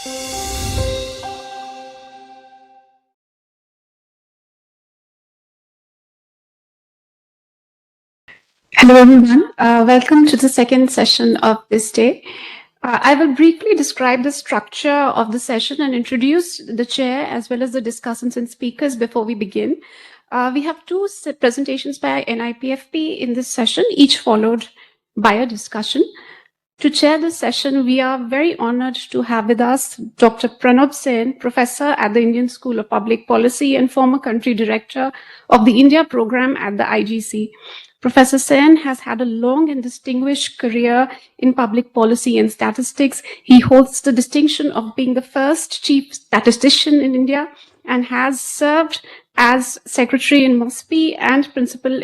Hello, everyone. Welcome to the second session of this day. I will briefly describe the structure of the session and introduce the chair as well as the discussants and speakers before we begin. We have two presentations by NIPFP in this session, each followed by a discussion. To chair this session, we are very honored to have with us Dr. Pronab Sen, professor at the Indian School of Public Policy and former country director of the India program at the IGC. Professor Sen has had a long and distinguished career in public policy and statistics. He holds the distinction of being the first chief statistician in India and has served as secretary in MOSPI and principal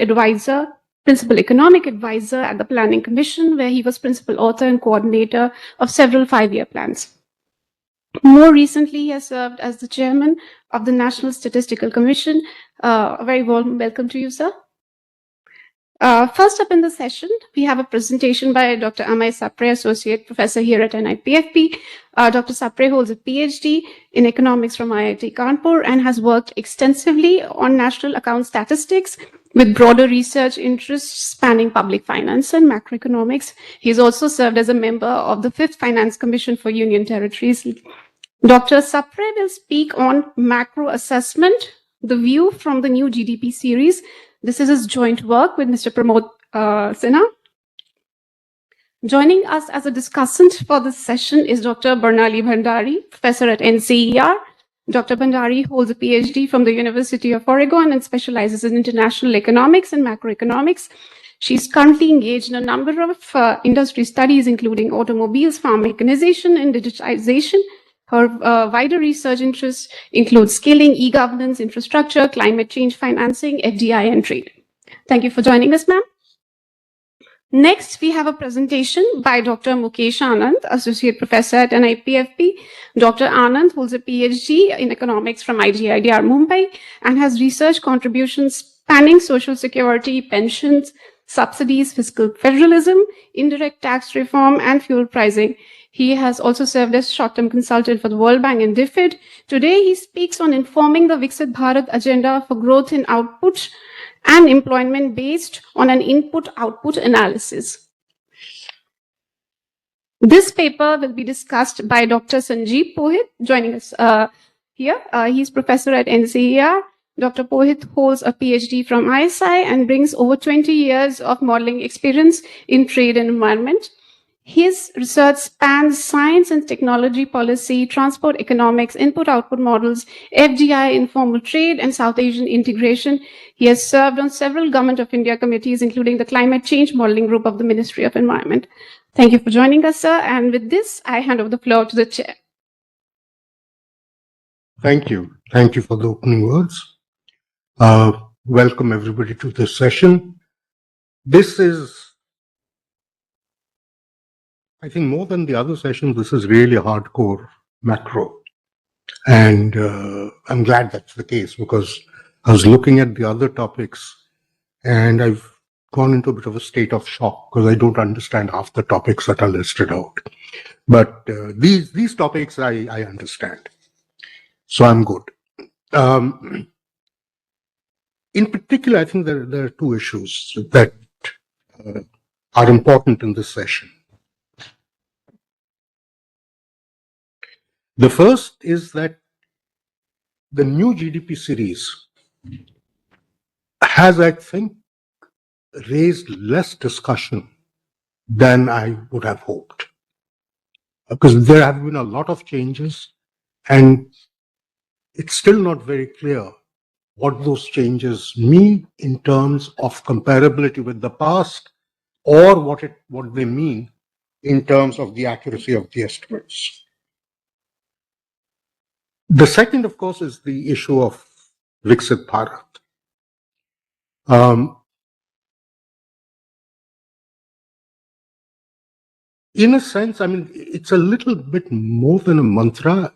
economic advisor at the Planning Commission, where he was principal author and coordinator of several 5-year plans. More recently, he has served as the chairman of the National Statistical Commission. A very warm welcome to you, sir. First up in the session, we have a presentation by Dr. Amey Sapre, Associate Professor here at NIPFP. Dr. Sapre holds a PhD in economics from IIT Kanpur and has worked extensively on national account statistics with broader research interests spanning public finance and macroeconomics. He's also served as a member of the 5th Finance Commission for Union Territories. Dr. Sapre will speak on macro assessment, the view from the new GDP series. This is his joint work with Mr. Pramod Sinha. Joining us as a discussant for this session is Dr. Bornali Bhandari, professor at NCAER. Dr. Bhandari holds a PhD from the University of Oregon and specializes in international economics and macroeconomics. She's currently engaged in a number of industry studies, including automobiles, farm mechanization, and digitization. Her wider research interests include scaling, e-governance, infrastructure, climate change financing, FDI, and trade. Thank you for joining us, ma'am. Next, we have a presentation by Dr. Mukesh Anand, Associate Professor at NIPFP. Dr. Anand holds a PhD in economics from IGIDR Mumbai and has research contributions spanning social security, pensions, subsidies, fiscal federalism, indirect tax reform, and fuel pricing. He has also served as short-term consultant for the World Bank and DFID. Today, he speaks on informing the Viksit Bharat agenda for growth in output and employment based on an input-output analysis. This paper will be discussed by Dr. Sanjeev Pohit, joining us here. He's professor at NCAER. Dr. Pohit holds a PhD from ISI and brings over 20 years of modeling experience in trade and environment. His research spans science and technology policy, transport economics, input-output models, FDI, informal trade, and South Asian integration. He has served on several Government of India committees, including the Climate Change Modeling Group of the Ministry of Environment. Thank you for joining us, sir. And with this, I hand over the floor to the chair. Thank you. Thank you for the opening words. Welcome everybody to this session. This is, I think, more than the other sessions, this is really hardcore macro. And I'm glad that's the case, because I was looking at the other topics and I've gone into a bit of a state of shock because I don't understand half the topics that are listed out. But these topics I understand. So I'm good. In particular, I think there are two issues that are important in this session. The first is that the new GDP series has, I think, raised less discussion than I would have hoped. Because there have been a lot of changes and it's still not very clear what those changes mean in terms of comparability with the past, or what they mean in terms of the accuracy of the estimates. The second, of course, is the issue of Viksit Bharat. In a sense, I mean, it's a little bit more than a mantra.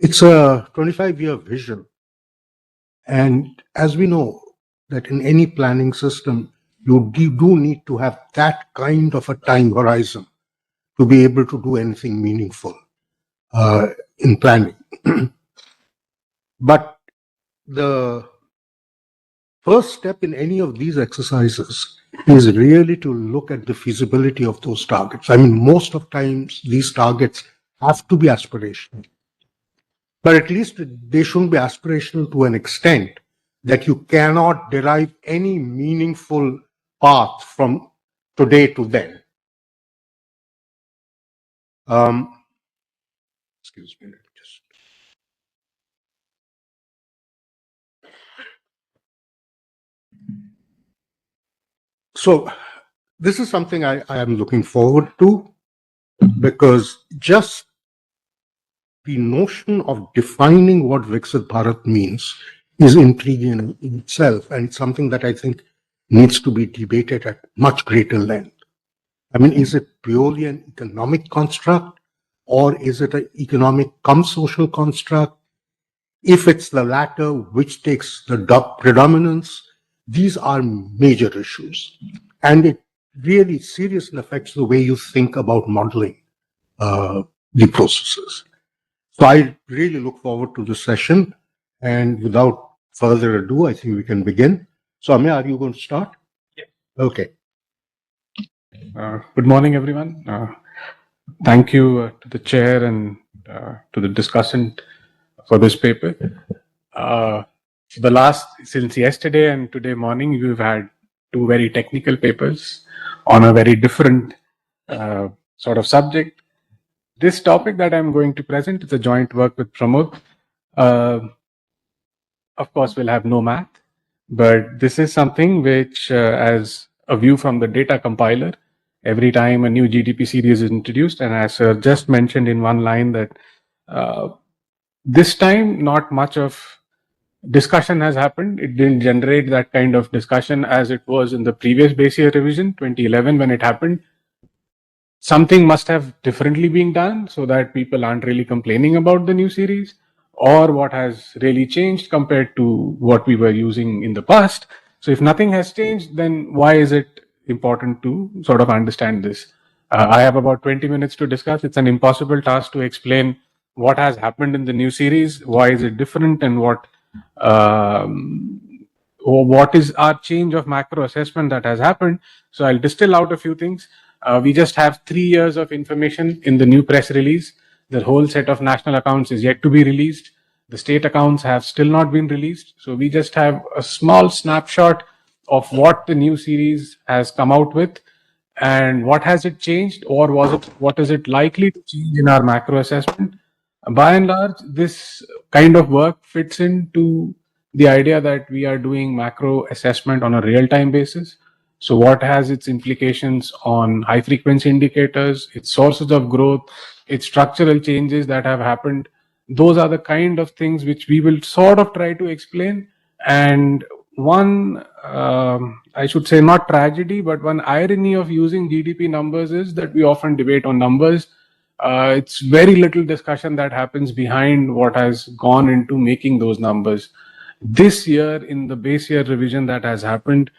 It's a 25-year vision. And as we know, that in any planning system, you do need to have that kind of a time horizon to be able to do anything meaningful in planning. But the first step in any of these exercises is really to look at the feasibility of those targets. I mean, most of times these targets have to be aspirational, but at least they shouldn't be aspirational to an extent that you cannot derive any meaningful path from today to then. Excuse me, let me just. So this is something I am looking forward to, because just the notion of defining what Viksit Bharat means is intriguing in itself, and it's something that I think needs to be debated at much greater length. I mean, is it purely an economic construct, or is it an economic cum social construct? If it's the latter, which takes the predominance? These are major issues, and it really seriously affects the way you think about modeling the processes. So I really look forward to this session, and without further ado, I think we can begin. So Amey, are you going to start? Yeah. Okay. Good morning, everyone. Thank you to the chair and to the discussant for this paper. Since yesterday and today morning, we've had two very technical papers on a very different sort of subject. This topic that I'm going to present is a joint work with Pramod. Of course, we'll have no math, but this is something which, as a view from the data compiler, every time a new GDP series is introduced, and as Sir just mentioned in one line that this time not much of discussion has happened. It didn't generate that kind of discussion as it was in the previous base year revision, 2011, when it happened. Something must have differently being done so that people aren't really complaining about the new series, or what has really changed compared to what we were using in the past. So if nothing has changed, then why is it important to sort of understand this? I have about 20 minutes to discuss. It's an impossible task to explain what has happened in the new series, why is it different, and what is our change of macro assessment that has happened. So I'll distill out a few things. We just have 3 years of information in the new press release. The whole set of national accounts is yet to be released. The state accounts have still not been released. So we just have a small snapshot of what the new series has come out with, and what has it changed, or what is it likely to change in our macro assessment. By and large, this kind of work fits into the idea that we are doing macro assessment on a real-time basis. So what has its implications on high frequency indicators, its sources of growth, its structural changes that have happened? Those are the kind of things which we will sort of try to explain. And one, I should say not tragedy, but one irony of using GDP numbers is that we often debate on numbers. It's very little discussion that happens behind what has gone into making those numbers. This year, in the base year revision that has happened,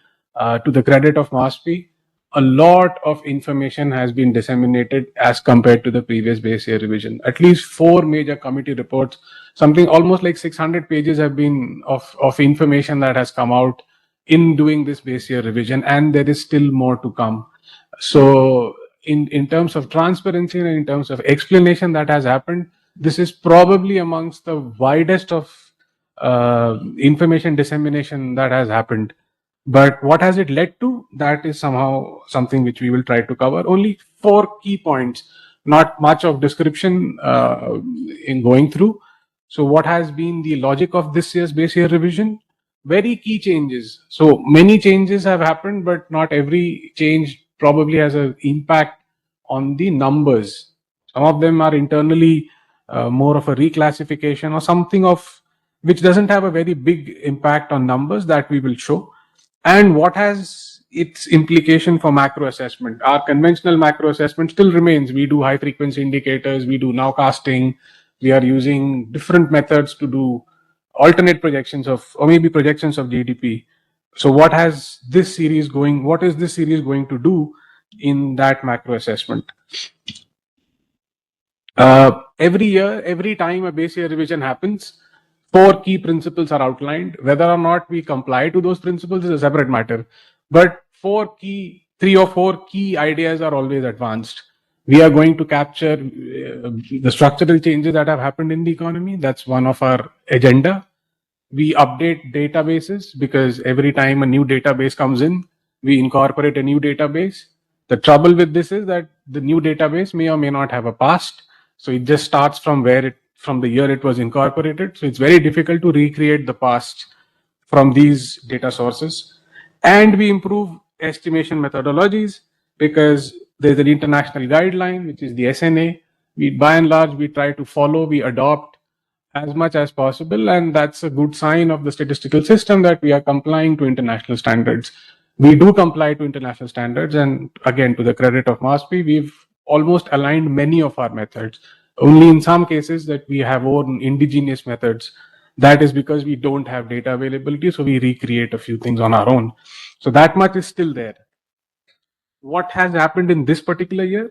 to the credit of MASPI, a lot of information has been disseminated as compared to the previous base year revision. At least 4 major committee reports, something almost like 600 pages have been of information that has come out in doing this base year revision, and there is still more to come. So in terms of transparency and in terms of explanation that has happened, this is probably amongst the widest of information dissemination that has happened. But what has it led to? That is somehow something which we will try to cover. Only 4 key points, not much of description in going through. So what has been the logic of this year's base year revision? Very key changes. So many changes have happened, but not every change probably has an impact on the numbers. Some of them are internally more of a reclassification or something of which doesn't have a very big impact on numbers that we will show. And what has its implication for macro assessment? Our conventional macro assessment still remains. We do high frequency indicators, we do nowcasting, we are using different methods to do alternate projections of, or maybe projections of GDP. So what is this series going to do in that macro assessment? Every year, every time a base year revision happens, 4 key principles are outlined. Whether or not we comply to those principles is a separate matter. But 3 or 4 key ideas are always advanced. We are going to capture the structural changes that have happened in the economy. That's one of our agenda. We update databases because every time a new database comes in, we incorporate a new database. The trouble with this is that the new database may or may not have a past. So it just starts from from the year it was incorporated. So it's very difficult to recreate the past from these data sources. And we improve estimation methodologies because there's an international guideline, which is the SNA. By and large, we try to follow, we adopt as much as possible, and that's a good sign of the statistical system that we are complying to international standards. We do comply to international standards, and again, to the credit of MASPI, we've almost aligned many of our methods. Only in some cases that we have own indigenous methods. That is because we don't have data availability, so we recreate a few things on our own. So that much is still there. What has happened in this particular year?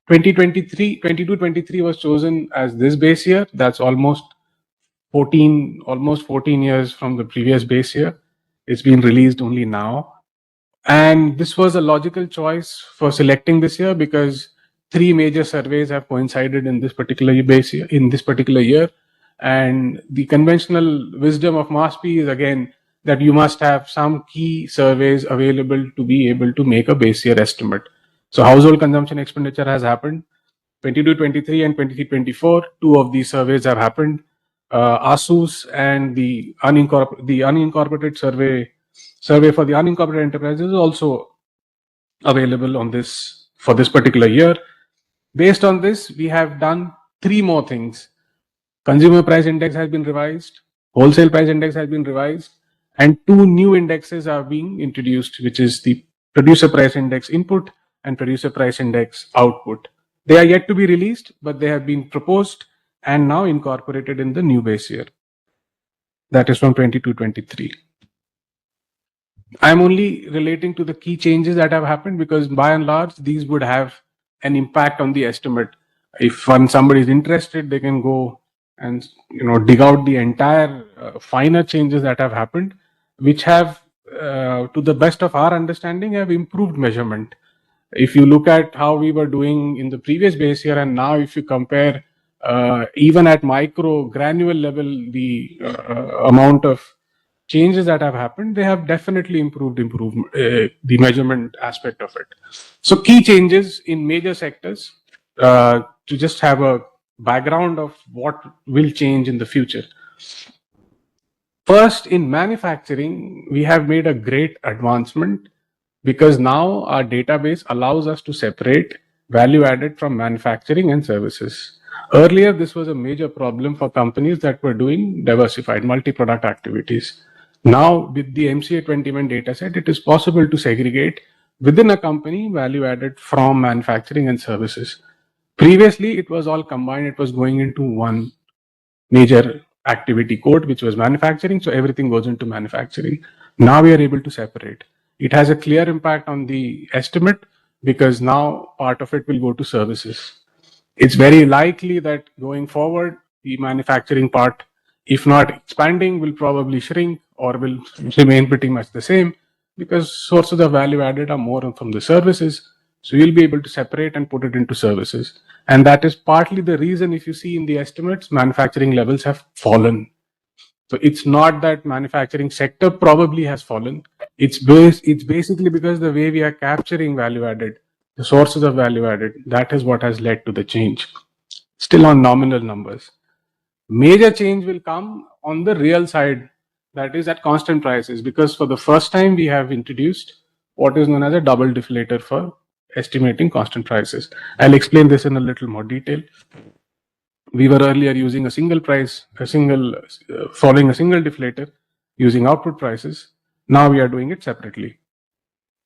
22-23 was chosen as this base year. That's almost 14 years from the previous base year. It's been released only now. And this was a logical choice for selecting this year because 3 major surveys have coincided in this particular base year, And the conventional wisdom of MASPI is again that you must have some key surveys available to be able to make a base year estimate. So household consumption expenditure has happened. 22-23 and 23-24, 2 of these surveys have happened. ASUS and the unincorporated survey for the unincorporated enterprises is also available on this for this particular year. Based on this, we have done 3 more things. Consumer price index has been revised, wholesale price index has been revised, and 2 new indexes are being introduced, which is the producer price index input and producer price index output. They are yet to be released, but they have been proposed and now incorporated in the new base year. That is from 22-23. I'm only relating to the key changes that have happened because by and large, these would have an impact on the estimate. If somebody is interested, they can go and dig out the entire finer changes that have happened, which have, to the best of our understanding, have improved measurement. If you look at how we were doing in the previous base year and now, if you compare even at micro granular level, the amount of changes that have happened, they have definitely improved the measurement aspect of it. So key changes in major sectors to just have a background of what will change in the future. First, in manufacturing, we have made a great advancement because now our database allows us to separate value added from manufacturing and services. Earlier, this was a major problem for companies that were doing diversified multi-product activities. Now, with the MCA 21 dataset, it is possible to segregate within a company value added from manufacturing and services. Previously, it was all combined. It was going into one major activity code, which was manufacturing. So everything goes into manufacturing. Now we are able to separate. It has a clear impact on the estimate because now part of it will go to services. It's very likely that going forward, the manufacturing part, if not expanding, will probably shrink or will remain pretty much the same because sources of value added are more from the services. So you'll be able to separate and put it into services. And that is partly the reason, if you see in the estimates, manufacturing levels have fallen. So it's not that manufacturing sector probably has fallen. It's basically because the way we are capturing value added, the sources of value added, that is what has led to the change. Still on nominal numbers. Major change will come on the real side, that is at constant prices, because for the first time we have introduced what is known as a double deflator for estimating constant prices. I'll explain this in a little more detail. We were earlier using a single price, following a single deflator using output prices. Now we are doing it separately.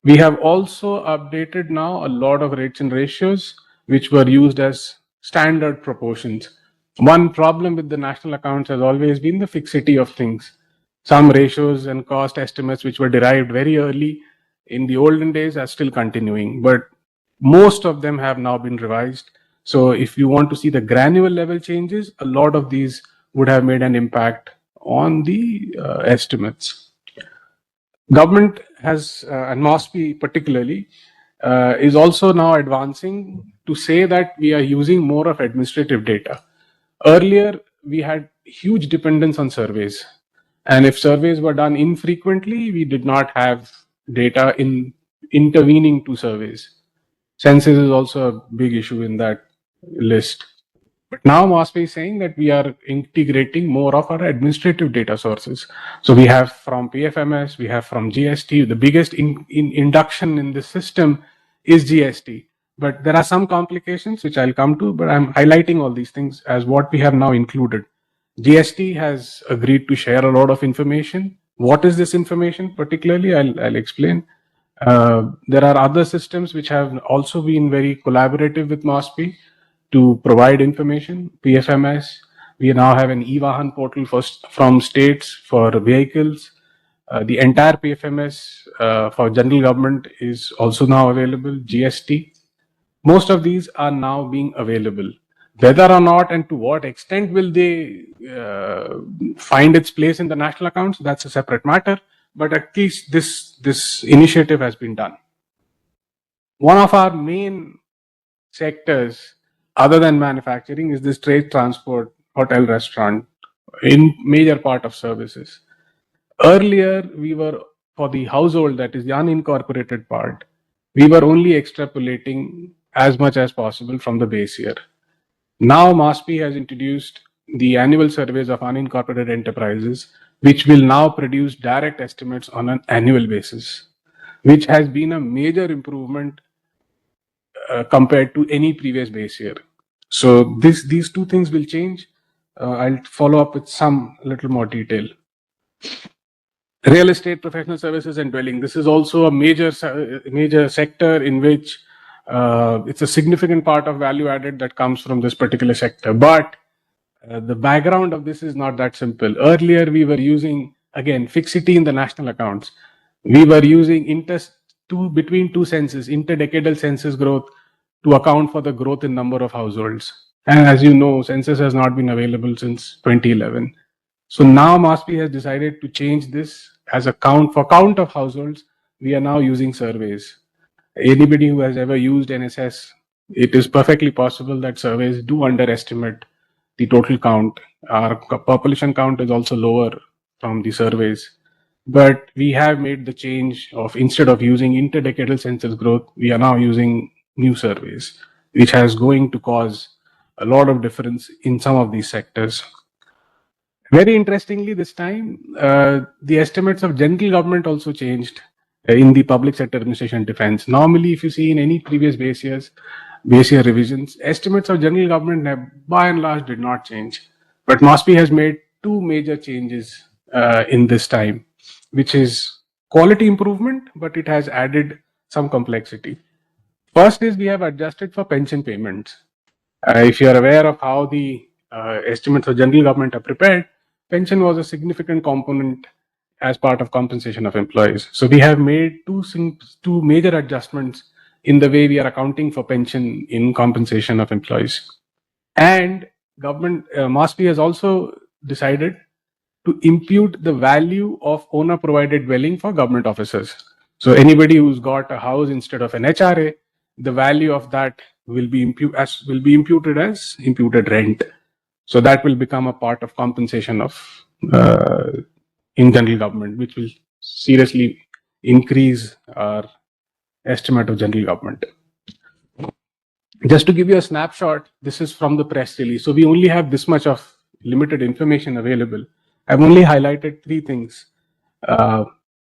We have also updated now a lot of rates and ratios, which were used as standard proportions. One problem with the national accounts has always been the fixity of things. Some ratios and cost estimates which were derived very early in the olden days are still continuing, but most of them have now been revised. So if you want to see the granular level changes, a lot of these would have made an impact on the estimates. Government has, and MOSPI particularly, is also now advancing to say that we are using more of administrative data. Earlier, we had huge dependence on surveys. And if surveys were done infrequently, we did not have data in intervening to surveys. Census is also a big issue in that list. But now MOSPI is saying that we are integrating more of our administrative data sources. So we have from PFMS, we have from GST. The biggest induction in the system is GST. But there are some complications which I'll come to, but I'm highlighting all these things as what we have now included. GST has agreed to share a lot of information. What is this information particularly? I'll explain. There are other systems which have also been very collaborative with MOSPI to provide information. PFMS, we now have an e-Vahan portal from states for vehicles. The entire PFMS for general government is also now available. GST. Most of these are now being available. Whether or not and to what extent will they find its place in the national accounts, that's a separate matter. But at least this initiative has been done. One of our main sectors, other than manufacturing, is this trade, transport, hotel, restaurant, in major part of services. Earlier, we were, for the household, that is the unincorporated part, we were only extrapolating as much as possible from the base year. Now, MOSPI has introduced the annual surveys of unincorporated enterprises, which will now produce direct estimates on an annual basis, which has been a major improvement compared to any previous base year. So these two things will change. I'll follow up with some little more detail. Real estate, professional services, and dwelling. This is also a major sector in which it's a significant part of value added that comes from this particular sector. But the background of this is not that simple. Earlier, we were using, again, fixity in the national accounts. We were using between two census, interdecadal census growth, to account for the growth in number of households. And as you know, census has not been available since 2011. So now MOSPI has decided to change this as a count of households. We are now using surveys. Anybody who has ever used NSS, it is perfectly possible that surveys do underestimate the total count. Our population count is also lower from the surveys. But we have made the change of, instead of using interdecadal census growth, we are now using new surveys, which has going to cause a lot of difference in some of these sectors. Very interestingly, this time, the estimates of general government also changed in the public sector administration and defense. Normally, if you see in any previous base year revisions, estimates of general government have, by and large, did not change. But MOSPI has made two major changes in this time, which is quality improvement, but it has added some complexity. First is we have adjusted for pension payments. If you are aware of how the estimates of general government are prepared, pension was a significant component as part of compensation of employees. So we have made two major adjustments in the way we are accounting for pension in compensation of employees. And government, MOSPI has also decided to impute the value of owner provided dwelling for government officers. So anybody who's got a house instead of an HRA, the value of that will be imputed as imputed rent. So that will become a part of compensation of in general government, which will seriously increase our estimate of general government. Just to give you a snapshot, this is from the press release. So we only have this much of limited information available. I've only highlighted three things.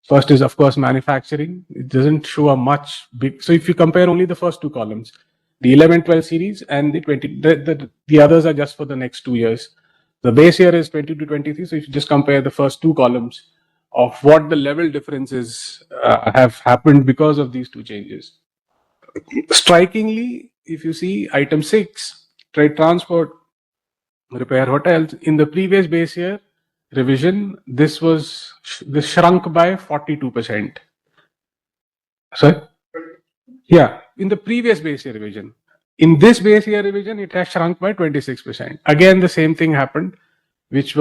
First is, of course, manufacturing. It doesn't show a much big. So if you compare only the first two columns, the 11-12 series and the 20, the others are just for the next 2 years. The base year is 22 to 23. So if you just compare the first two columns of what the level differences have happened because of these two changes. Strikingly, if you see item 6, trade, transport, repair, hotels, in the previous base year revision, this shrunk by 42%. Sorry? Yeah, in the previous base year revision. In this base year revision, it has shrunk by 26%. Again, the same thing happened, which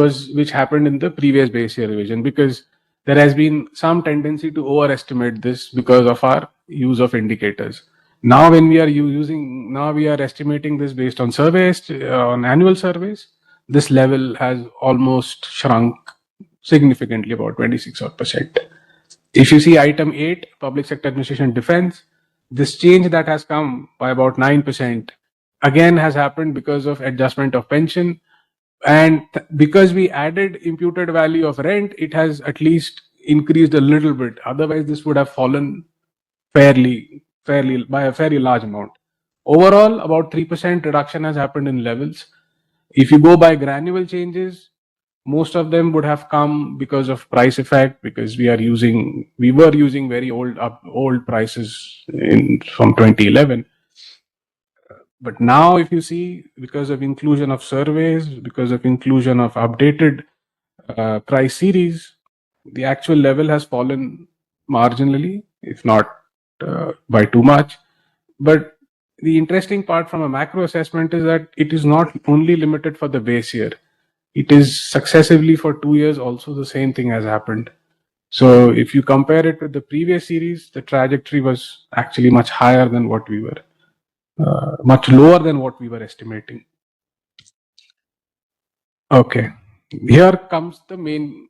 happened in the previous base year revision, because there has been some tendency to overestimate this because of our use of indicators. Now, when we are estimating this based on surveys, on annual surveys, this level has almost shrunk significantly, about 26%. If you see item 8, public sector administration defense, this change that has come by about 9% again has happened because of adjustment of pension. And because we added imputed value of rent, it has at least increased a little bit. Otherwise, this would have fallen fairly by a very large amount. Overall, about 3% reduction has happened in levels. If you go by granular changes, most of them would have come because of price effect, because we were using very old prices from 2011. But now, if you see, because of inclusion of surveys, because of inclusion of updated price series, the actual level has fallen marginally, if not by too much. But the interesting part from a macro assessment is that it is not only limited for the base year. It is successively for 2 years also the same thing has happened. So if you compare it with the previous series, the trajectory was actually much higher than what we were, much lower than what we were estimating. Okay, here comes the main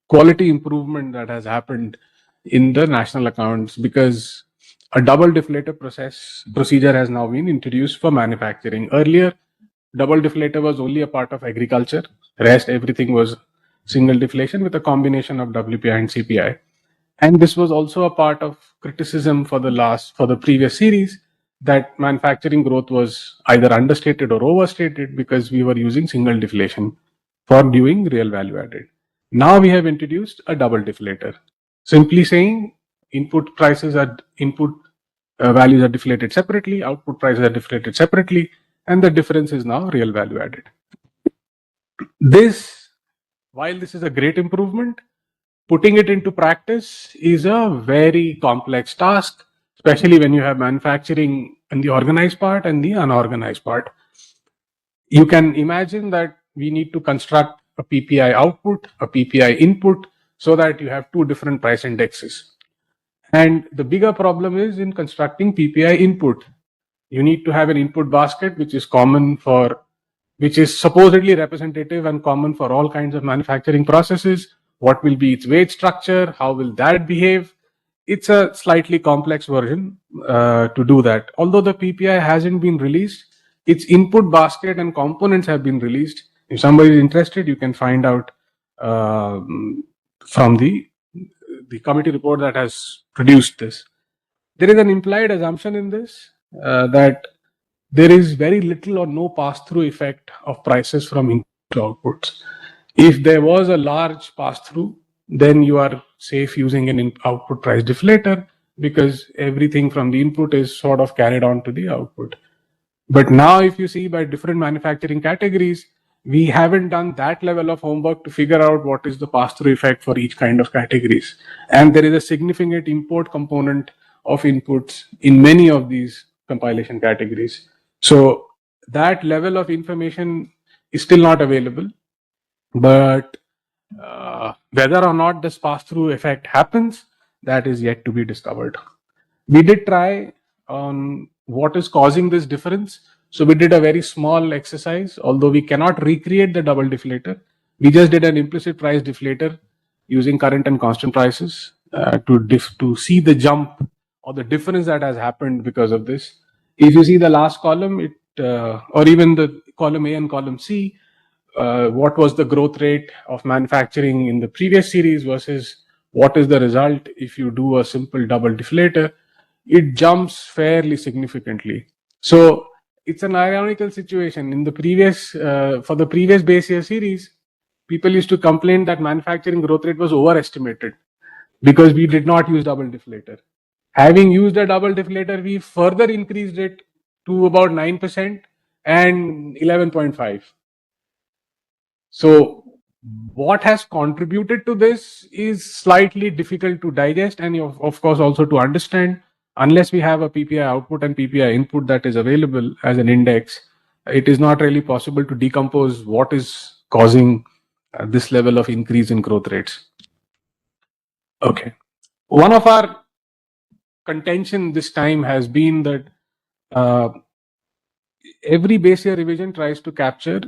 quality improvement that has happened in the national accounts, because a double deflator procedure has now been introduced for manufacturing. Earlier, double deflator was only a part of agriculture. Rest everything was single deflation with a combination of WPI and CPI. And this was also a part of criticism for the previous series, that manufacturing growth was either understated or overstated because we were using single deflation for doing real value added. Now we have introduced a double deflator, simply saying input values are deflated separately, output prices are deflated separately, and the difference is now real value added. While this is a great improvement, putting it into practice is a very complex task, especially when you have manufacturing in the organized part and the unorganized part. You can imagine that we need to construct a PPI output, a PPI input, so that you have two different price indexes. And the bigger problem is in constructing PPI input. You need to have an input basket which is supposedly representative and common for all kinds of manufacturing processes. What will be its wage structure? How will that behave? It's a slightly complex version to do that. Although the PPI hasn't been released, its input basket and components have been released. If somebody is interested, you can find out from the committee report that has produced this. There is an implied assumption in this that there is very little or no pass-through effect of prices from input to outputs. If there was a large pass-through, then you are safe using an output price deflator, because everything from the input is sort of carried on to the output. But now, if you see by different manufacturing categories, we haven't done that level of homework to figure out what is the pass-through effect for each kind of categories. And there is a significant import component of inputs in many of these compilation categories. So that level of information is still not available. But whether or not this pass-through effect happens, that is yet to be discovered. We did try on what is causing this difference. So we did a very small exercise. Although we cannot recreate the double deflator, we just did an implicit price deflator using current and constant prices to see the jump or the difference that has happened because of this. If you see the last column, or even the column A and column C, what was the growth rate of manufacturing in the previous series versus what is the result if you do a simple double deflator, it jumps fairly significantly. So it's an ironical situation. In the previous, for the previous base year series, people used to complain that manufacturing growth rate was overestimated because we did not use double deflator. Having used a double deflator, we further increased it to about 9% and 11.5. So what has contributed to this is slightly difficult to digest and of course also to understand. unless we have a PPI output and PPI input that is available as an index, it is not really possible to decompose what is causing this level of increase in growth rates. Okay. One of our contention this time has been that every base year revision tries to capture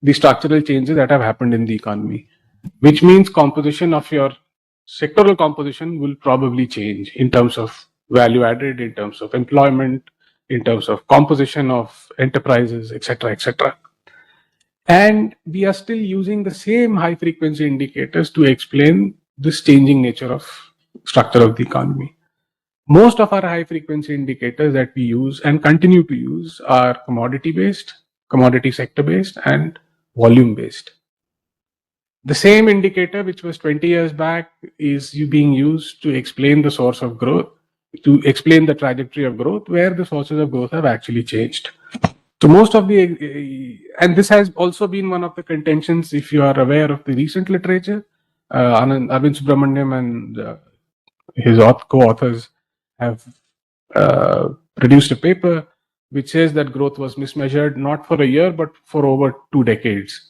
the structural changes that have happened in the economy, which means composition of your sectoral composition will probably change in terms of value added, in terms of employment, in terms of composition of enterprises, etc., etc. And we are still using the same high frequency indicators to explain this changing nature of structure of the economy. Most of our high frequency indicators that we use and continue to use are commodity based, commodity sector based, and volume based. The same indicator which was 20 years back is being used to explain the source of growth, to explain the trajectory of growth, where the sources of growth have actually changed. So most of the, and this has also been one of the contentions, if you are aware of the recent literature, Arvind Subramaniam and his co-authors have produced a paper which says that growth was mismeasured not for a year but for over 2 decades.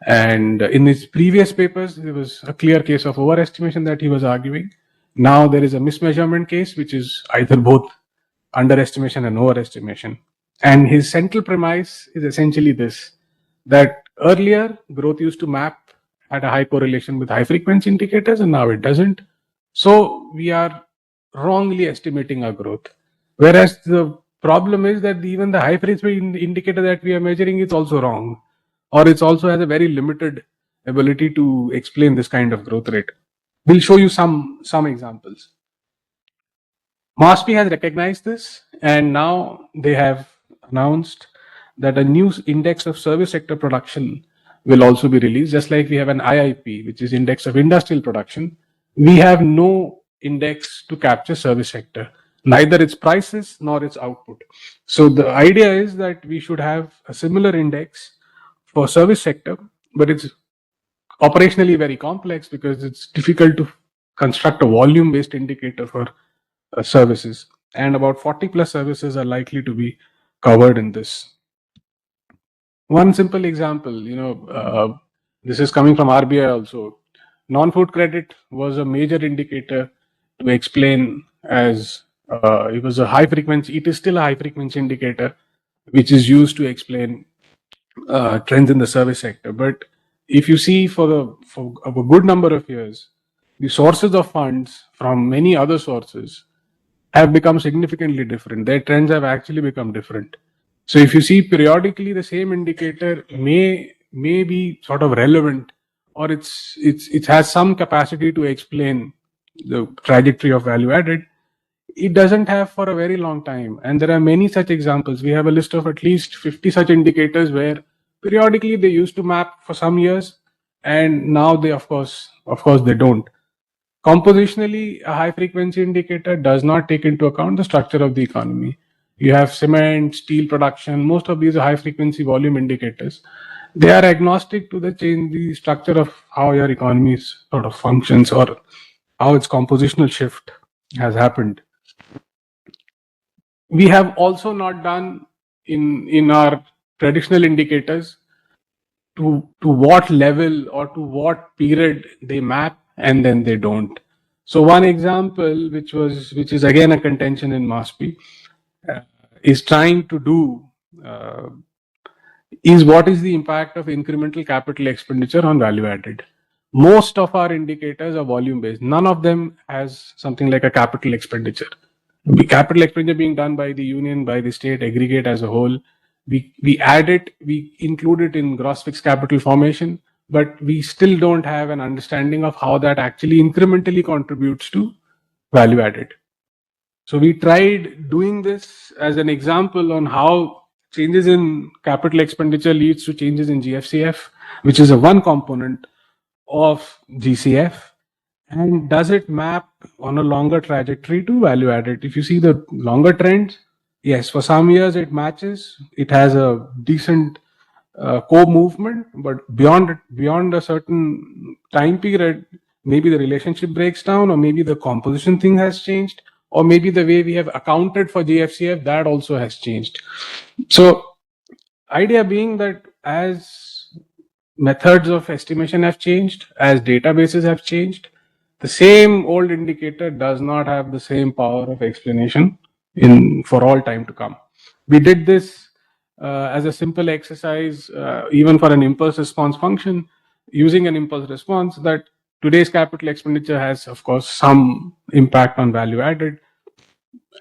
And in his previous papers, there was a clear case of overestimation that he was arguing. Now there is a mismeasurement case, which is either both underestimation and overestimation. And his central premise is essentially this, that earlier growth used to map at a high correlation with high frequency indicators, and now it doesn't. So we are wrongly estimating our growth. Whereas the problem is that even the high frequency indicator that we are measuring is also wrong, or it also has a very limited ability to explain this kind of growth rate. We'll show you some examples. MASPI has recognized this, and now they have announced that a new index of service sector production will also be released, just like we have an IIP, which is Index of Industrial Production. We have no index to capture service sector, neither its prices nor its output. So the idea is that we should have a similar index for service sector, but it's operationally very complex because it's difficult to construct a volume-based indicator for services, and about 40 plus services are likely to be covered in this. One simple example, this is coming from RBI also. Non-food credit was a major indicator to explain as it was a high frequency, it is still a high frequency indicator which is used to explain trends in the service sector. But if you see for a good number of years, the sources of funds from many other sources have become significantly different. Their trends have actually become different. So if you see periodically, the same indicator may be sort of relevant, or it has some capacity to explain the trajectory of value added. It doesn't have for a very long time, and there are many such examples. We have a list of at least 50 such indicators where periodically they used to map for some years, and now they of course they don't. Compositionally, a high frequency indicator does not take into account the structure of the economy. You have cement, steel production, most of these are high frequency volume indicators. They are agnostic to the structure of how your economy sort of functions or how its compositional shift has happened. We have also not done in our traditional indicators to what level or to what period they map, and then they don't. So one example, which is again a contention in MASPI, is trying to do is what is the impact of incremental capital expenditure on value added. Most of our indicators are volume based. None of them has something like a capital expenditure. The capital expenditure being done by the union, by the state, aggregate as a whole. We add it, we include it in gross fixed capital formation, but we still don't have an understanding of how that actually incrementally contributes to value added. So we tried doing this as an example on how changes in capital expenditure leads to changes in GFCF, which is a one component of GCF. And does it map on a longer trajectory to value added? If you see the longer trends, yes, for some years it matches. It has a decent co-movement, but beyond a certain time period, maybe the relationship breaks down, or maybe the composition thing has changed, or maybe the way we have accounted for GFCF, that also has changed. So idea being that as methods of estimation have changed, as databases have changed, the same old indicator does not have the same power of explanation for all time to come. We did this as a simple exercise, even for an impulse response function, using an impulse response, that today's capital expenditure has, of course, some impact on value added.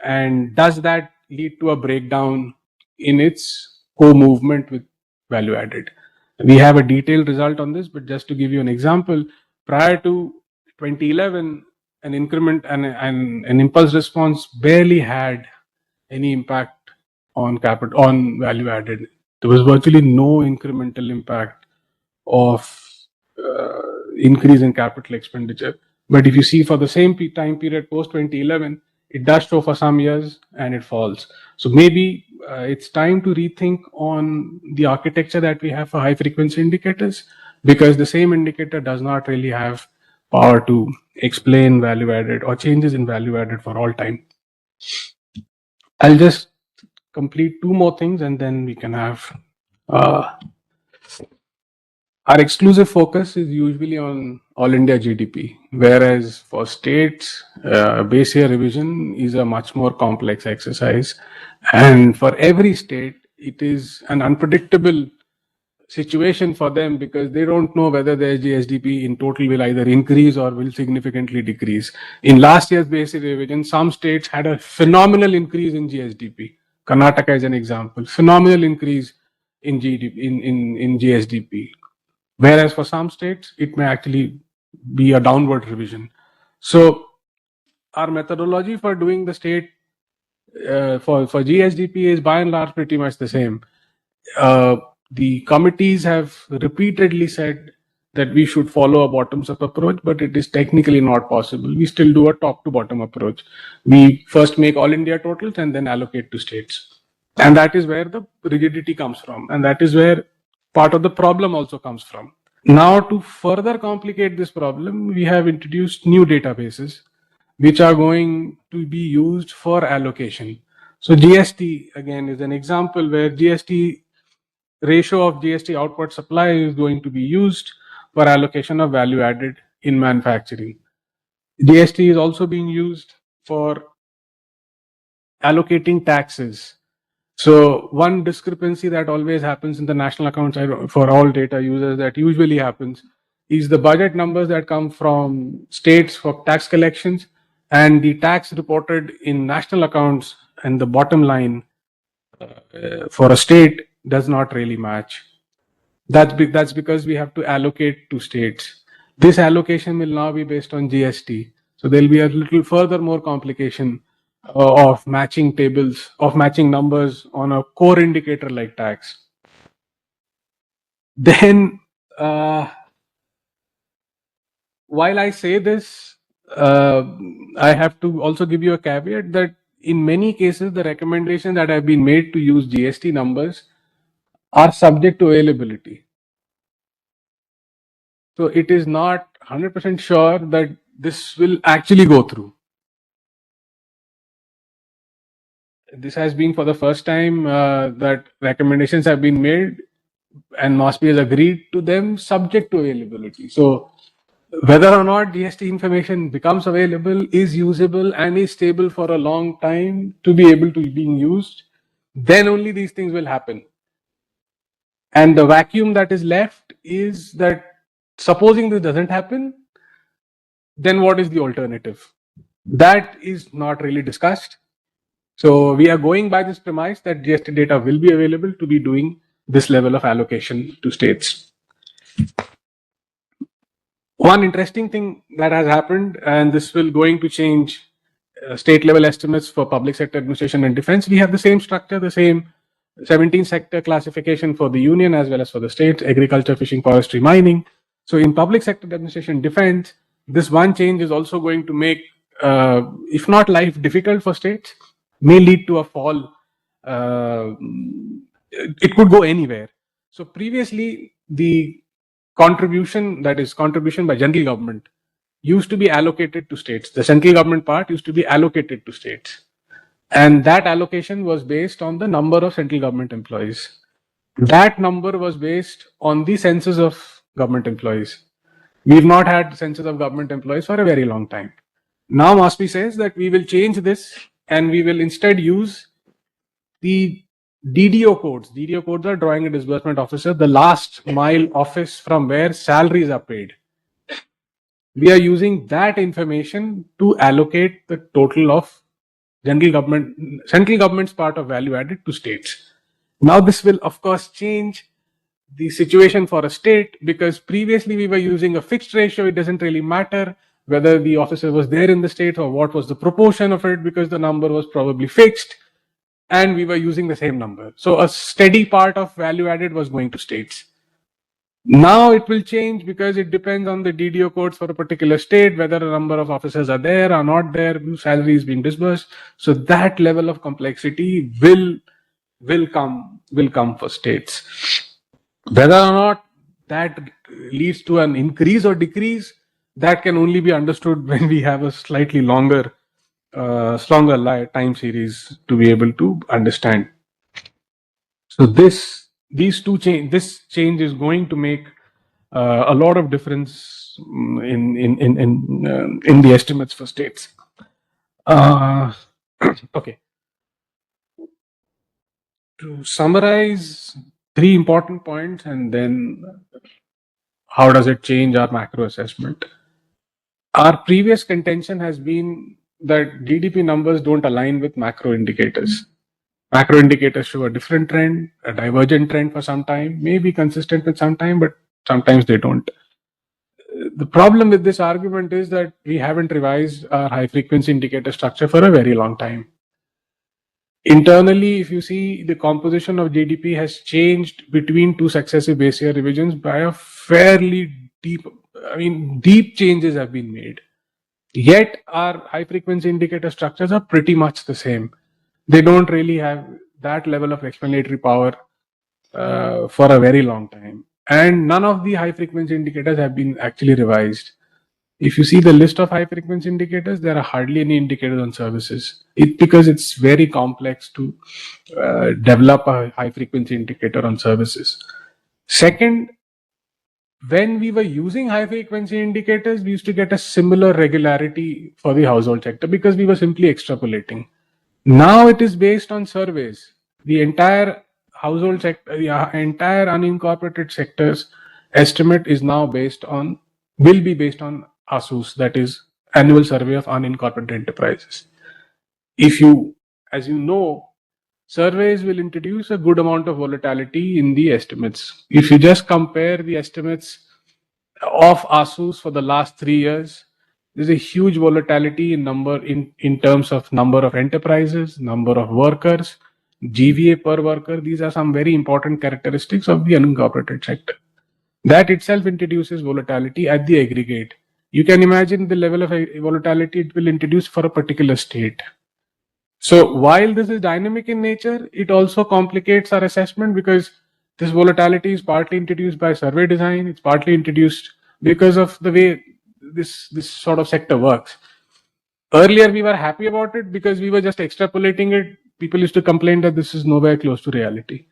And does that lead to a breakdown in its co-movement with value added? We have a detailed result on this, but just to give you an example, prior to 2011, an increment and an impulse response barely had any impact on capital, on value added. There was virtually no incremental impact of increase in capital expenditure. But if you see for the same time period post 2011, it does show for some years and it falls. So maybe it's time to rethink on the architecture that we have for high frequency indicators, because the same indicator does not really have power to explain value added or changes in value added for all time. I'll just complete two more things and then we can have our exclusive focus is usually on all India GDP, whereas for states, base year revision is a much more complex exercise. And for every state, it is an unpredictable situation for them because they don't know whether their GSDP in total will either increase or will significantly decrease. In last year's base year revision, some states had a phenomenal increase in GSDP. Karnataka is an example, phenomenal increase in GDP, in GSDP. Whereas for some states, it may actually be a downward revision. So our methodology for doing the state for GSDP is by and large pretty much the same. The committees have repeatedly said that we should follow a bottoms-up approach, but it is technically not possible. We still do a top-to-bottom approach. We first make all India totals and then allocate to states. And that is where the rigidity comes from. And that is where part of the problem also comes from. Now, to further complicate this problem, we have introduced new databases which are going to be used for allocation. So GST, again, is an example where GST ratio of GST output supply is going to be used for allocation of value added in manufacturing. GST is also being used for allocating taxes. So one discrepancy that always happens in the national accounts for all data users that usually happens is the budget numbers that come from states for tax collections and the tax reported in national accounts and the bottom line for a state does not really match. That's because we have to allocate to states. This allocation will now be based on GST. So there'll be a little further more complication of matching tables, of matching numbers on a core indicator like tax. Then, while I say this, I have to also give you a caveat that in many cases, the recommendations that have been made to use GST numbers are subject to availability. So it is not 100% sure that this will actually go through. This has been for the first time that recommendations have been made and MOSPI has agreed to them subject to availability. So whether or not GST information becomes available, is usable and is stable for a long time to be able to be used, then only these things will happen. And the vacuum that is left is that supposing this doesn't happen, then what is the alternative? That is not really discussed. So we are going by this premise that GST data will be available to be doing this level of allocation to states. One interesting thing that has happened, and this will going to change state level estimates for public sector administration and defense. We have the same structure, the same 17 sector classification for the union as well as for the states: agriculture, fishing, forestry, mining. So in public sector administration defense, this one change is also going to make, if not life difficult for states, may lead to a fall. It could go anywhere. So previously, the contribution, that is contribution by general government, used to be allocated to states. The central government part used to be allocated to states. And that allocation was based on the number of central government employees. That number was based on the census of government employees. We've not had census of government employees for a very long time. Now MASPI says that we will change this and we will instead use the DDO codes. DDO codes are drawing a disbursement officer, the last mile office from where salaries are paid. We are using that information to allocate the total of central government's part of value added to states. Now this will of course change the situation for a state, because previously we were using a fixed ratio. It doesn't really matter whether the officer was there in the state or what was the proportion of it, because the number was probably fixed and we were using the same number. So a steady part of value added was going to states. Now it will change because it depends on the DDO codes for a particular state, whether a number of officers are there or not there, salary is being disbursed. So that level of complexity will come for states. Whether or not that leads to an increase or decrease, that can only be understood when we have a slightly longer time series to be able to understand. So this change is going to make a lot of difference in the estimates for states. Okay. To summarize 3 important points, and then how does it change our macro assessment? Our previous contention has been that GDP numbers don't align with macro indicators. Macro indicators show a different trend, a divergent trend for some time, may be consistent with some time, but sometimes they don't. The problem with this argument is that we haven't revised our high frequency indicator structure for a very long time. Internally, if you see, the composition of GDP has changed between 2 successive base year revisions by a fairly deep changes have been made. Yet our high frequency indicator structures are pretty much the same. They don't really have that level of explanatory power for a very long time. And none of the high frequency indicators have been actually revised. If you see the list of high frequency indicators, there are hardly any indicators on services. Because it's very complex to develop a high frequency indicator on services. Second, when we were using high frequency indicators, we used to get a similar regularity for the household sector because we were simply extrapolating. Now it is based on surveys. The entire household sector, the entire unincorporated sector's estimate is now will be based on ASUS, that is Annual Survey of Unincorporated Enterprises. As you know, surveys will introduce a good amount of volatility in the estimates. If you just compare the estimates of ASUS for the last 3 years, there's a huge volatility in terms of number of enterprises, number of workers, GVA per worker. These are some very important characteristics of the unincorporated sector. That itself introduces volatility at the aggregate. You can imagine the level of volatility it will introduce for a particular state. So while this is dynamic in nature, it also complicates our assessment because this volatility is partly introduced by survey design. It's partly introduced because of the way this sort of sector works. Earlier, we were happy about it because we were just extrapolating it. People used to complain that this is nowhere close to reality.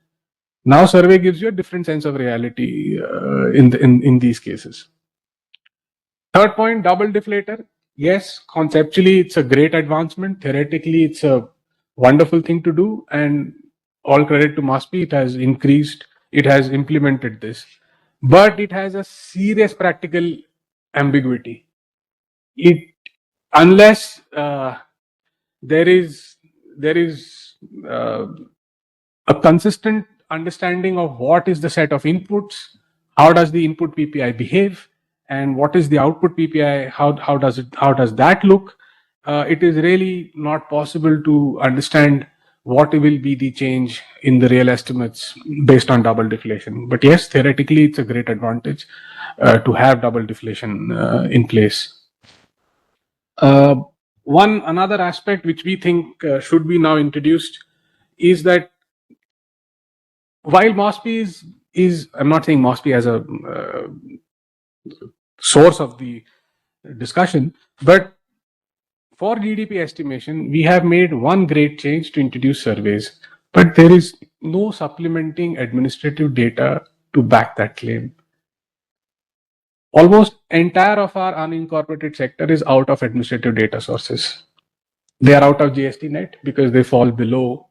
Now, survey gives you a different sense of reality in these cases. Third point, double deflator. Yes, conceptually, it's a great advancement. Theoretically, it's a wonderful thing to do. And all credit to MASPI, it has implemented this. But it has a serious practical ambiguity. Unless there is a consistent understanding of what is the set of inputs, how does the input PPI behave, and what is the output PPI, how does that look, it is really not possible to understand what will be the change in the real estimates based on double deflation. But yes, theoretically, it's a great advantage to have double deflation in place. Another aspect which we think should be now introduced is that while MASPI is I'm not saying MASPI as a source of the discussion. But for GDP estimation, we have made one great change to introduce surveys, but there is no supplementing administrative data to back that claim. Almost entire of our unincorporated sector is out of administrative data sources. They are out of GST net because they fall below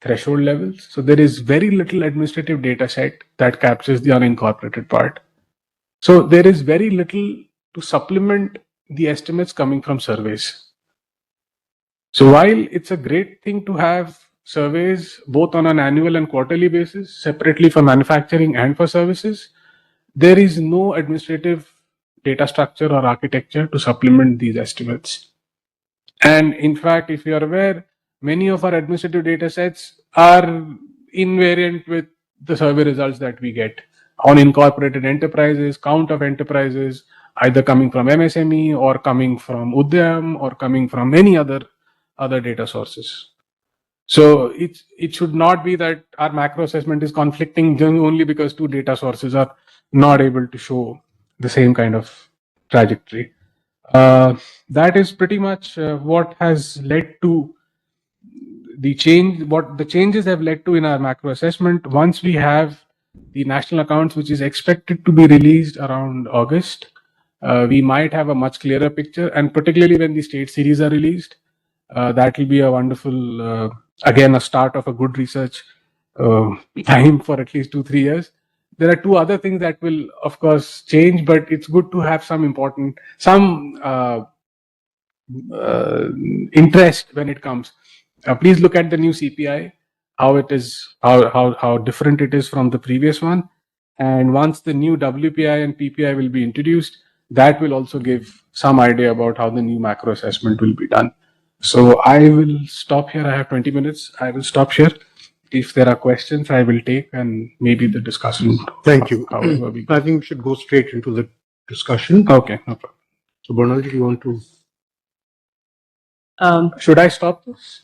threshold levels. So there is very little administrative data set that captures the unincorporated part. So there is very little to supplement the estimates coming from surveys. So while it's a great thing to have surveys both on an annual and quarterly basis, separately for manufacturing and for services, there is no administrative data structure or architecture to supplement these estimates. And in fact, if you are aware, many of our administrative data sets are invariant with the survey results that we get on incorporated enterprises, count of enterprises, either coming from MSME or coming from Udyam or coming from many other data sources. So it should not be that our macro assessment is conflicting only because two data sources are not able to show the same kind of trajectory. That is pretty much what has led to the change. What the changes have led to in our macro assessment. Once we have the national accounts, which is expected to be released around August, we might have a much clearer picture. And particularly when the state series are released, that will be a wonderful, again, a start of a good research time for at least 2-3 years. There are two other things that will, of course, change, but it's good to have some interest when it comes. Please look at the new CPI, how it is, how different it is from the previous one. And once the new WPI and PPI will be introduced, that will also give some idea about how the new macro assessment will be done. So I will stop here. I have 20 minutes. I will stop here. If there are questions, I will take, and maybe the discussion. Thank you. However we I think we should go straight into the discussion. Okay, no problem. So, Bornali, do you want to? Should I stop this?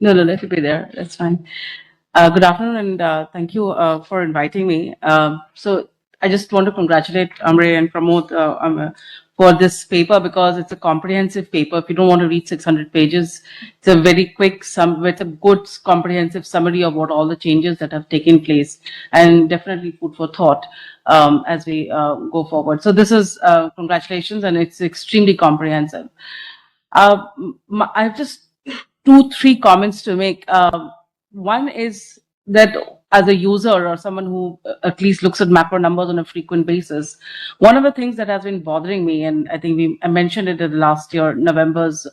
No, let it be there. That's fine. Good afternoon, and thank you for inviting me. So I just want to congratulate Amey and Pramod for this paper, because it's a comprehensive paper. If you don't want to read 600 pages, it's a very quick with a good comprehensive summary of what all the changes that have taken place, and definitely food for thought as we go forward. So this is congratulations, and it's extremely comprehensive. I have just 2-3 comments to make. One is that as a user or someone who at least looks at macro numbers on a frequent basis, one of the things that has been bothering me, and I think I mentioned it in last year, November's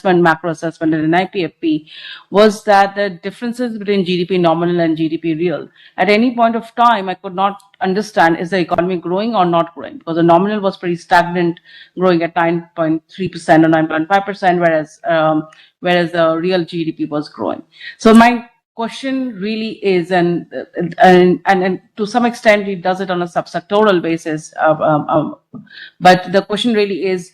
macro assessment in NIPFP, was that the differences between GDP nominal and GDP real, at any point of time, I could not understand, is the economy growing or not growing? Because the nominal was pretty stagnant, growing at 9.3% or 9.5%, whereas the real GDP was growing. So my question really is, and to some extent it does it on a subsectoral basis, but the question really is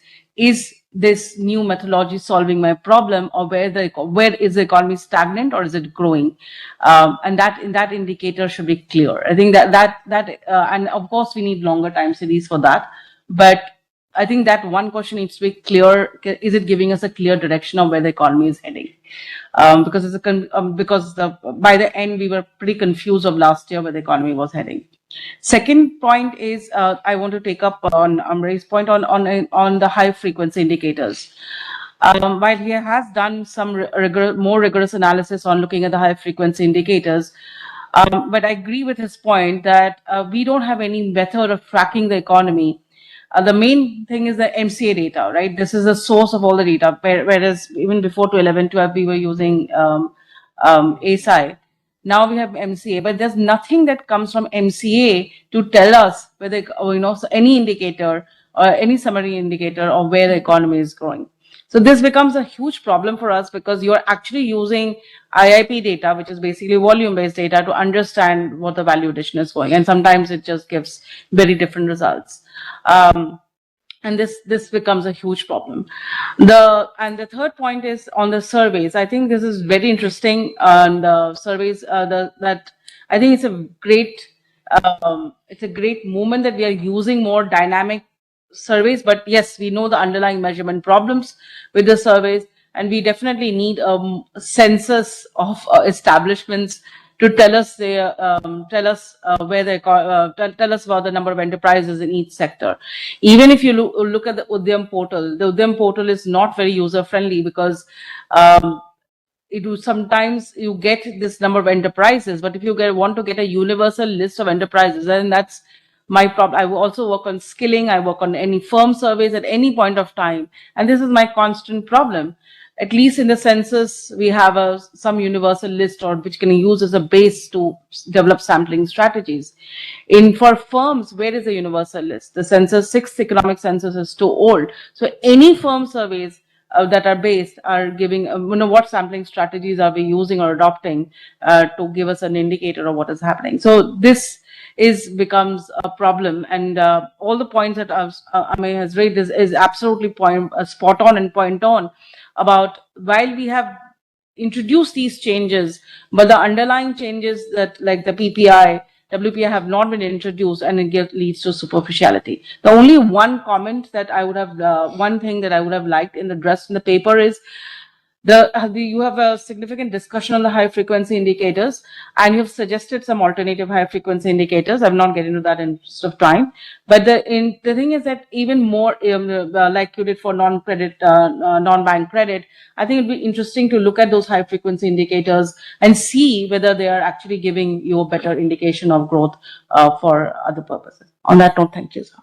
this new methodology solving my problem, or where is the economy stagnant or is it growing? And that indicator should be clear. I think that and of course we need longer time series for that, but I think that one question needs to be clear. Is it giving us a clear direction of where the economy is heading? Because by the end we were pretty confused of last year where the economy was heading. Second point is, I want to take up on Amey's point on the high frequency indicators. While he has done some more rigorous analysis on looking at the high frequency indicators, but I agree with his point that we don't have any method of tracking the economy. The main thing is the MCA data, right? This is the source of all the data, whereas even before 2011-12 we were using ASI. Now we have MCA, but there's nothing that comes from MCA to tell us whether, any indicator or any summary indicator of where the economy is growing. So this becomes a huge problem for us, because you're actually using IIP data, which is basically volume-based data, to understand what the value addition is going. And sometimes it just gives very different results. And this becomes a huge problem. The third point is on the surveys. I think this is very interesting. And the surveys, that I think it's a great moment that we are using more dynamic surveys, but yes, we know the underlying measurement problems with the surveys, and we definitely need a census of establishments to tell us where they tell us about the number of enterprises in each sector. Even if you look at the Udyam portal, the Udyam portal is not very user friendly because it will sometimes you get this number of enterprises, but if you want to get a universal list of enterprises, then that's my problem. I will also work on skilling. I work on any firm surveys at any point of time, and this is my constant problem. At least in the census, we have some universal list or which can use as a base to develop sampling strategies. For firms, where is the universal list? The census, sixth economic census is too old. So any firm surveys that are based are giving, what sampling strategies are we using or adopting to give us an indicator of what is happening. So this becomes a problem, and all the points that Amey has raised is absolutely spot on and point on about while we have introduced these changes, but the underlying changes that like the PPI, WPI have not been introduced, and it leads to superficiality. The only one comment that I would have, one thing that I would have liked addressed in the paper is you have a significant discussion on the high frequency indicators, and you've suggested some alternative high frequency indicators. I'm not getting into that in interest of time, but the thing is that even more like you did for non-credit, non-bank credit, I think it'd be interesting to look at those high frequency indicators and see whether they are actually giving you a better indication of growth for other purposes. On that note, thank you, sir.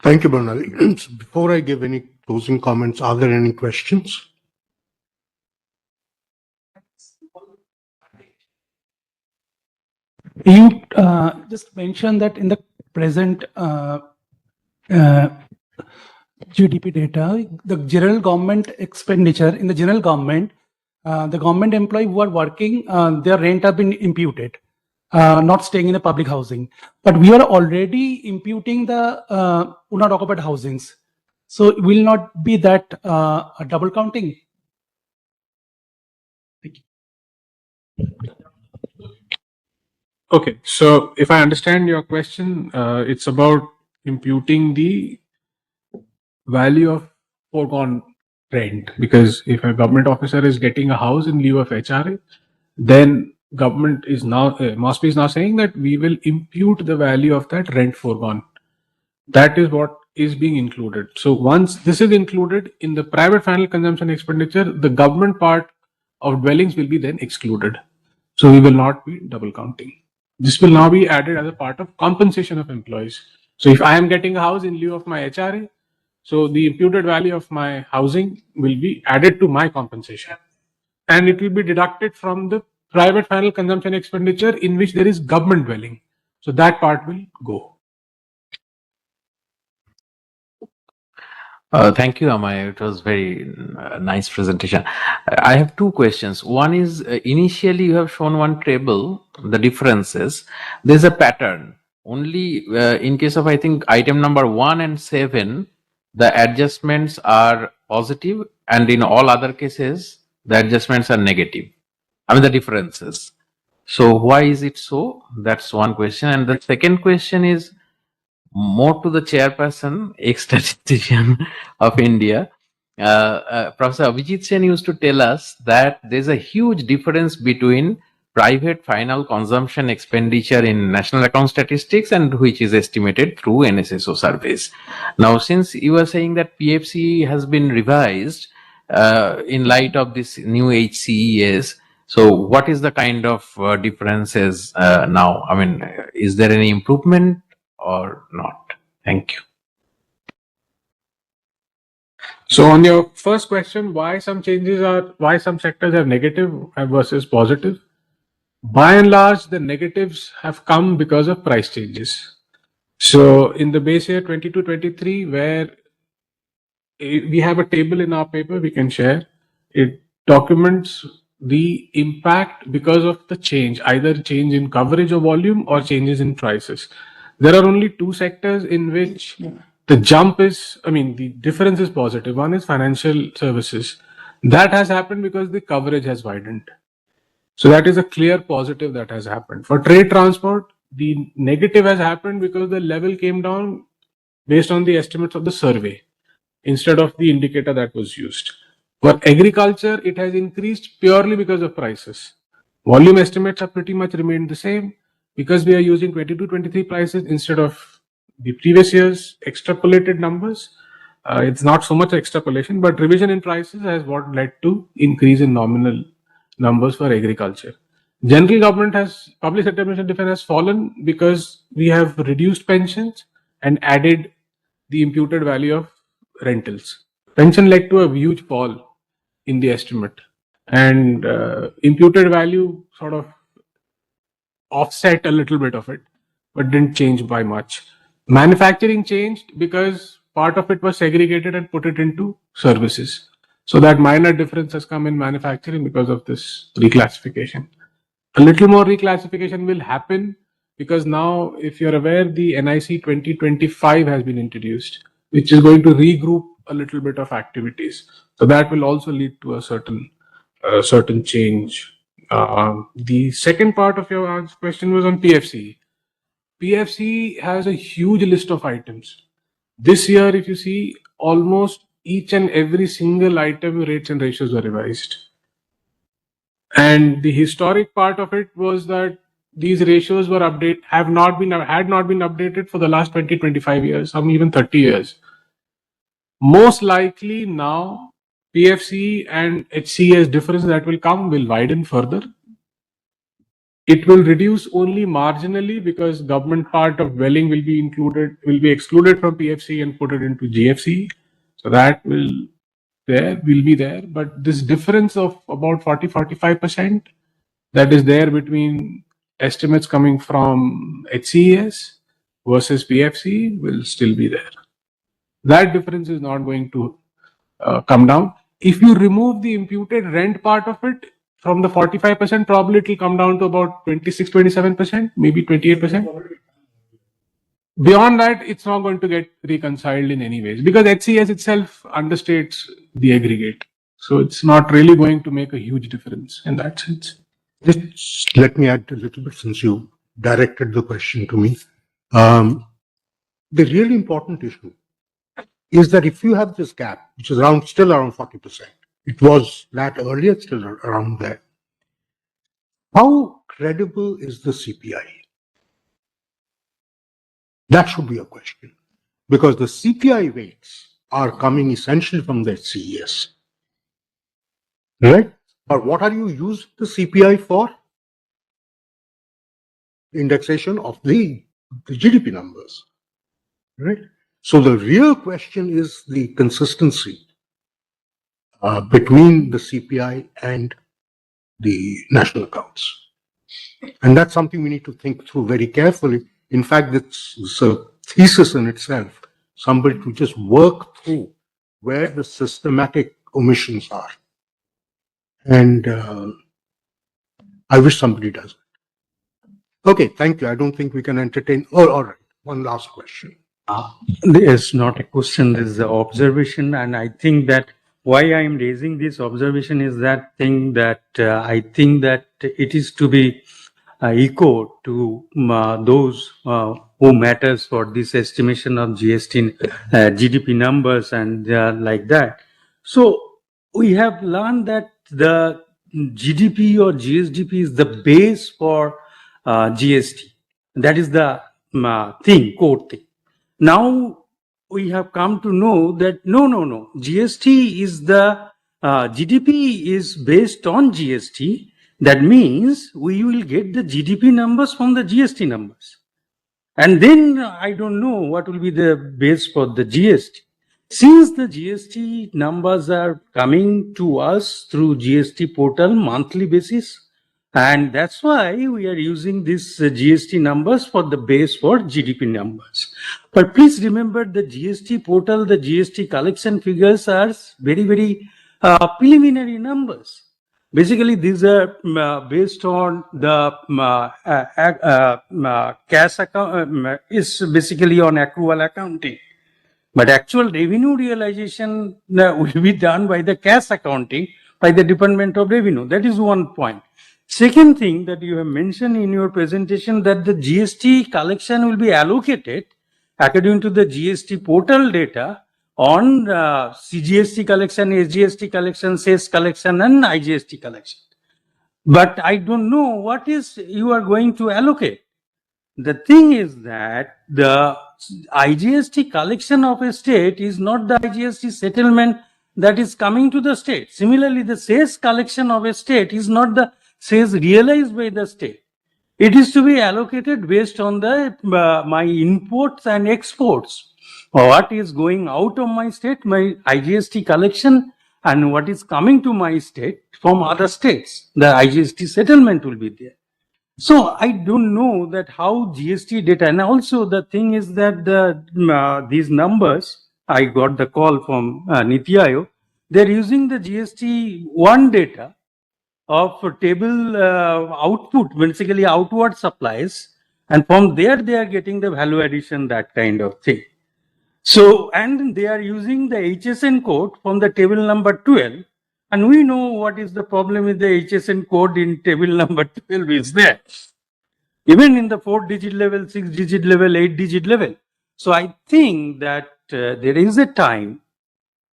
Thank you, Bornali. So before I give any closing comments, are there any questions? You just mentioned that in the present GDP data, the general government expenditure in the general government, the government employee who are working, their rent have been imputed, not staying in the public housing. But we are already imputing the not occupied housings. So it will not be that a double counting. Thank you. Okay, so if I understand your question, it's about imputing the value of foregone rent, because if a government officer is getting a house in lieu of HRA, then government is now MOSPI is now saying that we will impute the value of that rent foregone. That is what is being included. So once this is included in the private final consumption expenditure, the government part of dwellings will be then excluded. So we will not be double counting. This will now be added as a part of compensation of employees. So if I am getting a house in lieu of my HRA, so the imputed value of my housing will be added to my compensation, and it will be deducted from the private final consumption expenditure in which there is government dwelling. So that part will go. Thank you, Amey. It was very nice presentation. I have two questions. One is initially you have shown one table, the differences. There's a pattern. Only in case of, I think, item number 1 and 7, the adjustments are positive, and in all other cases, the adjustments are negative. I mean, the differences. So why is it so? That's one question. And the second question is more to the chairperson, ex-statistician of India. Professor Abhijit Sen used to tell us that there's a huge difference between private final consumption expenditure in national account statistics and which is estimated through NSSO surveys. Now, since you are saying that PFC has been revised in light of this new HCES, so what is the kind of differences now? I mean, is there any improvement or not? Thank you. So on your first question, why some sectors have negative versus positive? By and large, the negatives have come because of price changes. So in the base year 22-23, where we have a table in our paper we can share, it documents the impact because of the change, either change in coverage or volume or changes in prices. There are only two sectors in which the jump is, the difference is positive. One is financial services. That has happened because the coverage has widened. So that is a clear positive that has happened. For trade transport, the negative has happened because the level came down based on the estimates of the survey instead of the indicator that was used. For agriculture, it has increased purely because of prices. Volume estimates have pretty much remained the same because we are using 22-23 prices instead of the previous year's extrapolated numbers. It's not so much extrapolation, but revision in prices has what led to increase in nominal numbers for agriculture. General government has, public sector pension defense has fallen because we have reduced pensions and added the imputed value of rentals. Pension led to a huge fall in the estimate, and imputed value sort of offset a little bit of it, but didn't change by much. Manufacturing changed because part of it was segregated and put it into services. So that minor difference has come in manufacturing because of this reclassification. A little more reclassification will happen because now, if you're aware, the NIC 2025 has been introduced, which is going to regroup a little bit of activities. So that will also lead to a certain change. The second part of your question was on PFC. PFC has a huge list of items. This year, if you see, almost each and every single item rates and ratios were revised. And the historic part of it was that these ratios were had not been updated for the last 20-25 years, some even 30 years. Most likely now, PFC and HCS difference that will come will widen further. It will reduce only marginally because government part of dwelling will be excluded from PFC and put it into GFC. So that will be there. But this difference of about 40-45% that is there between estimates coming from HCES versus PFC will still be there. That difference is not going to come down. If you remove the imputed rent part of it, from the 45%, probably it will come down to about 26-27%, maybe 28%. Beyond that, it's not going to get reconciled in any ways because HCS itself understates the aggregate. So it's not really going to make a huge difference in that sense. Just let me add a little bit since you directed the question to me. The really important issue is that if you have this gap, which is still around 40%, it was that earlier, still around there. How credible is the CPI? That should be a question. Because the CPI weights are coming essentially from the CES. Right? But what are you using the CPI for? Indexation of the GDP numbers. Right? So the real question is the consistency between the CPI and the national accounts. And that's something we need to think through very carefully. In fact, it's a thesis in itself, somebody to just work through where the systematic omissions are. And I wish somebody does it. Okay, thank you. I don't think we can entertain. Oh, all right. One last question. It's not a question, this is an observation. And I think that why I am raising this observation is that thing that I think that it is to be echoed to those who matters for this estimation of GDP numbers and like that. So we have learned that the GDP or GSDP is the base for GST. That is the core thing. Now we have come to know that no. GST is the GDP is based on GST. That means we will get the GDP numbers from the GST numbers. And then I don't know what will be the base for the GST. Since the GST numbers are coming to us through GST portal monthly basis, and that's why we are using these GST numbers for the base for GDP numbers. But please remember the GST portal, the GST collection figures are very, very preliminary numbers. Basically, these are based on the cash account, is basically on accrual accounting. But actual revenue realization will be done by the cash accounting by the Department of Revenue. That is one point. Second thing that you have mentioned in your presentation that the GST collection will be allocated. according to the GST portal data on CGST collection, SGST collection, cess collection, and IGST collection. But I don't know what is you are going to allocate. The thing is that the IGST collection of a state is not the IGST settlement that is coming to the state. Similarly, the cess collection of a state is not the cess realized by the state. It is to be allocated based on the my imports and exports. What is going out of my state, my IGST collection, and what is coming to my state from other states. The IGST settlement will be there. So I don't know that how GST data, and also the thing is that these numbers, I got the call from Niti Aayog, they're using the GST 1 data of table output, basically outward supplies, and from there they are getting the value addition, that kind of thing. So, and they are using the HSN code from the table number 12, and we know what is the problem with the HSN code in table number 12 is there. Even in the 4-digit level, 6-digit level, 8-digit level. So I think that there is a time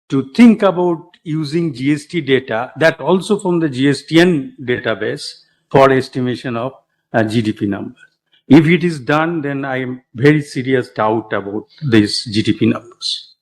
to think about using GST data, that also from the GSTN database, for estimation of GDP numbers. If it is done, then I am very serious doubt about these GDP numbers.